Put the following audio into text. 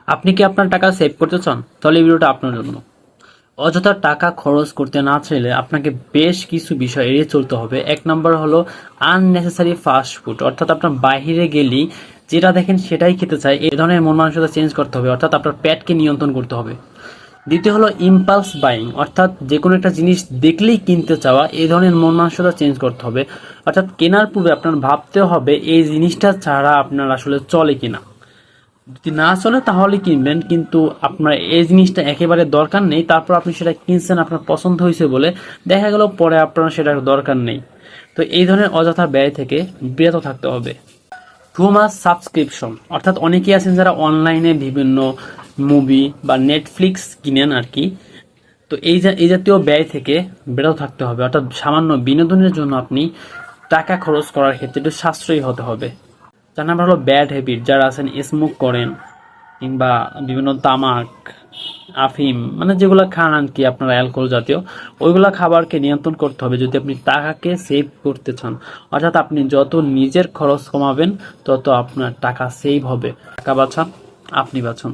আপনি কি আপনার টাকা সেভ করতে চান? তাহলে এই ভিডিওটা আপনার জন্য। অযথা টাকা খরচ করতে না চাইলে আপনাকে বেশ কিছু বিষয় এড়িয়ে চলতে হবে। এক নম্বর হলো আননেসেসারি ফাস্ট ফুড, অর্থাৎ আপনার বাইরে গেলেই যেটা দেখেন সেটাই খেতে চাই, এই ধরনের মন মানসিকতা চেঞ্জ করতে হবে, অর্থাৎ আপনার পেটকে নিয়ন্ত্রণ করতে হবে। দ্বিতীয় হলো ইম্পালস বাইং, অর্থাৎ যে কোনো একটা জিনিস দেখলেই কিনতে চাওয়া, এই ধরনের মন মানসিকতা চেঞ্জ করতে হবে। অর্থাৎ কেনার পূর্বে আপনার ভাবতে হবে এই জিনিসটা ছাড়া আপনার আসলে চলে কিনা। যদি না চলে তাহলে কিনবেন, কিন্তু আপনার এই জিনিসটা একেবারে দরকার নেই, তারপর আপনি সেটা কিনছেন আপনার পছন্দ হয়েছে বলে, দেখা গেল পরে আপনার সেটার দরকার নেই। তো এই ধরনের অযথা ব্যয় থেকে বিরত থাকতে হবে। টু মাস সাবস্ক্রিপশন, অর্থাৎ অনেকেই আছেন যারা অনলাইনে বিভিন্ন মুভি বা নেটফ্লিক্স কিনেন আর কি। তো এই জাতীয় ব্যয় থেকে বিরত থাকতে হবে, অর্থাৎ সামান্য বিনোদনের জন্য আপনি টাকা খরচ করার ক্ষেত্রে একটু সাশ্রয়ী হতে হবে। 4 নম্বর হলো ব্যাড হ্যাবিট, যারা আছেন স্মোক করেন কিংবা বিভিন্ন তামাক, আফিম, মানে যেগুলো খান আর কি আপনারা অ্যালকোহল জাতীয়, ওইগুলা খাবারকে নিয়ন্ত্রণ করতে হবে যদি আপনি টাকাকে সেভ করতে চান। অর্থাৎ আপনি যত নিজের খরচ কমাবেন তত আপনার টাকা সেভ হবে। টাকা বাঁচান, আপনি বাঁচুন।